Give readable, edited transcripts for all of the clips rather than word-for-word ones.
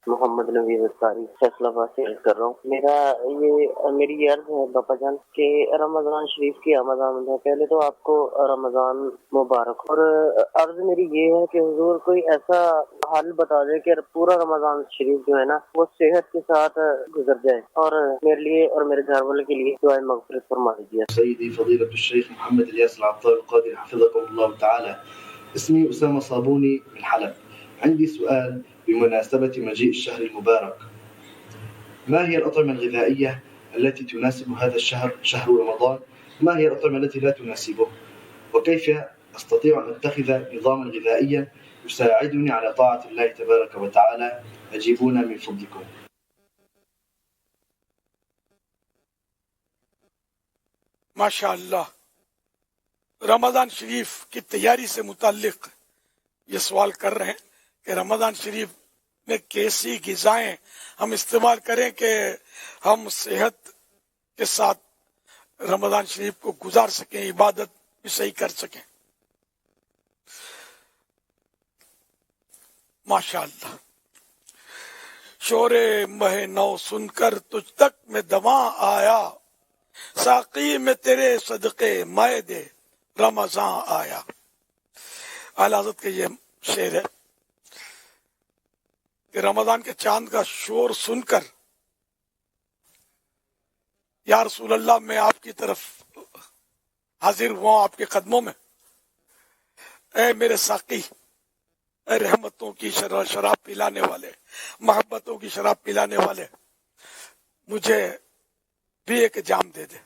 محمد نوید اختاری فیصلہ آباد سے عرض کر رہا ہوں۔ میری یہ عرض ہے باپا جان کہ رمضان شریف کی آمد ہے۔ پہلے تو آپ کو رمضان مبارک، اور عرض میری یہ ہے کہ حضور کوئی ایسا حل بتا دے کہ پورا رمضان شریف جو ہے نا وہ صحت کے ساتھ گزر جائے، اور میرے لیے اور میرے گھر والے کے لیے دعائیں مغفرت فرما دیجیے۔ سيدي فضيلة الشيخ محمد الياس العطار القادري حفظكم الله تعالى. اسمي أسامة صابوني من حلب. عندي سؤال بمناسبة مجيء الشهر المبارك. ما هي الأطعمة الغذائية التي تناسب هذا الشهر، شهر رمضان؟ ما هي الأطعمة التي لا تناسبه؟ وكيف أستطيع أن أتخذ نظاما غذائيا يساعدني على طاعة الله تبارك وتعالى؟ أجيبونا من فضلكم. ماشاء اللہ، رمضان شریف کی تیاری سے متعلق یہ سوال کر رہے ہیں کہ رمضان شریف میں کیسی غذائیں ہم استعمال کریں کہ ہم صحت کے ساتھ رمضان شریف کو گزار سکیں، عبادت بھی صحیح کر سکیں۔ ماشاء اللہ، شور مہ نو سن کر تجھ تک میں دواں آیا، ساقی میں تیرے صدقے مائے دے رمضان آیا۔ اعلی حضرت کے یہ شعر ہے کہ رمضان کے چاند کا شور سن کر یا رسول اللہ میں آپ کی طرف حاضر ہوا آپ کے قدموں میں، اے میرے ساقی، اے رحمتوں کی شراب پلانے والے، محبتوں کی شراب پلانے والے، مجھے بھی ایک جام دے دے،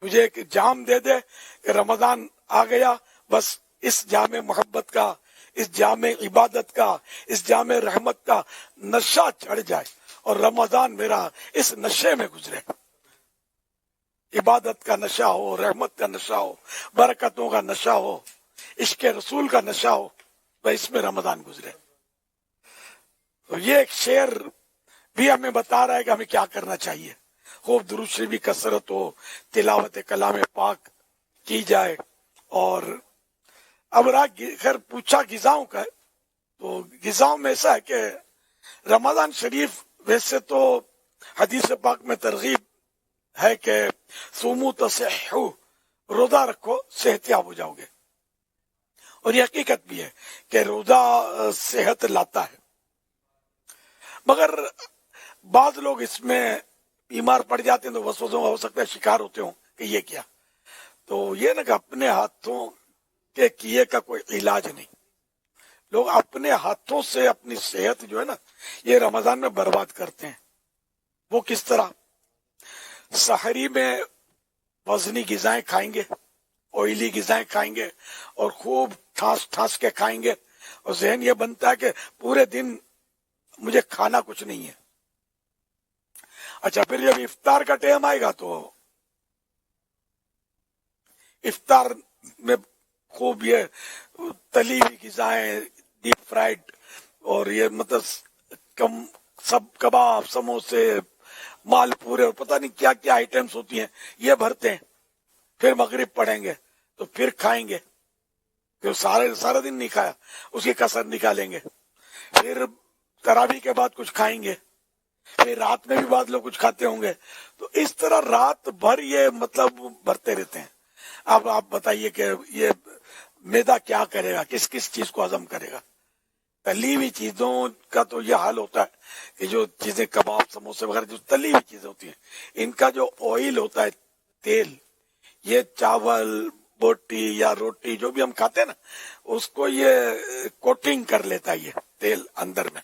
مجھے ایک جام دے دے کہ رمضان آ گیا، بس اس جام محبت کا، اس جام عبادت کا، اس جام رحمت کا نشہ چڑھ جائے اور رمضان میرا اس نشے میں گزرے، عبادت کا نشہ ہو، رحمت کا نشہ ہو، برکتوں کا نشہ ہو، عشق رسول کا نشہ ہو، بس اس میں رمضان گزرے۔ تو یہ ایک شعر بھی ہمیں بتا رہا ہے کہ ہمیں کیا کرنا چاہیے۔ خوب درود شریف کی کثرت ہو، تلاوت کلام پاک کی جائے، اور اب خیر پوچھا غذاؤں کا ہے، تو غذاؤں میں ایسا ہے کہ رمضان شریف ویسے تو حدیث پاک میں ترغیب ہے کہ صوموا تصحوا، روزہ رکھو صحت یاب ہو جاؤ گے، اور یہ حقیقت بھی ہے کہ روزہ صحت لاتا ہے، مگر بعض لوگ اس میں بیمار پڑ جاتے ہیں تو وسوسوں کا ہو سکتا ہے شکار ہوتے ہوں کہ یہ کیا، تو یہ نا کہ اپنے ہاتھوں کے کیے کا کوئی علاج نہیں۔ لوگ اپنے ہاتھوں سے اپنی صحت جو ہے نا یہ رمضان میں برباد کرتے ہیں۔ وہ کس طرح؟ سحری میں وزنی غذائیں کھائیں گے، آئلی غذائیں کھائیں گے، اور خوب ٹھاس ٹھاس کے کھائیں گے، اور ذہن یہ بنتا ہے کہ پورے دن مجھے کھانا کچھ نہیں ہے۔ اچھا، پھر جب افطار کا ٹائم آئے گا تو افطار میں خوب یہ تلی ہوئی غذائیں، ڈیپ فرائیڈ، اور یہ مطلب سب کباب، سموسے، مال پورے اور پتہ نہیں کیا کیا آئٹمس ہوتی ہیں یہ بھرتے ہیں۔ پھر مغرب پڑھیں گے تو پھر کھائیں گے، پھر سارا دن نہیں کھایا اس کی کسر نکالیں گے، پھر تراویح کے بعد کچھ کھائیں گے، پھر رات میں بھی بعض لوگ کچھ کھاتے ہوں گے، تو اس طرح رات بھر یہ مطلب بھرتے رہتے ہیں۔ اب آپ بتائیے کہ یہ معدہ کیا کرے گا، کس کس چیز کو ہضم کرے گا؟ تلی ہوئی چیزوں کا تو یہ حال ہوتا ہے کہ جو چیزیں کباب، سموسے وغیرہ جو تلی ہوئی چیزیں ہوتی ہیں، ان کا جو آئل ہوتا ہے، تیل، یہ چاول، بوٹی یا روٹی جو بھی ہم کھاتے ہیں نا اس کو یہ کوٹنگ کر لیتا ہے، یہ تیل اندر میں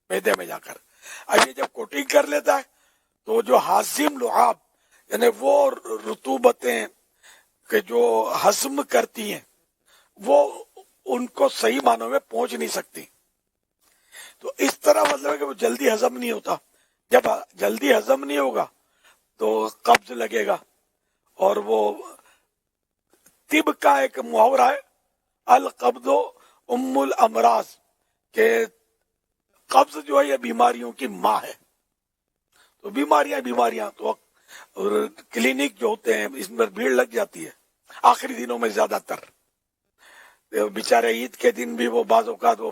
معدے میں جا کر۔ اب یہ جب کوٹنگ کر لیتا ہے تو جو ہاضم لعاب یعنی وہ رطوبتیں کہ جو ہضم کرتی ہیں وہ ان کو صحیح معنوں میں پہنچ نہیں سکتی، تو اس طرح مطلب ہے کہ وہ جلدی ہضم نہیں ہوتا۔ جب جلدی ہضم نہیں ہوگا تو قبض لگے گا، اور وہ طب کا ایک محاورہ ہے القبض ام الامراض، کہ قبض جو ہے یہ بیماریوں کی ماں ہے۔ تو بیماریاں تو کلینک جو ہوتے ہیں اس میں بھیڑ لگ جاتی ہے آخری دنوں میں، زیادہ تر بیچارے عید کے دن بھی وہ بعض اوقات وہ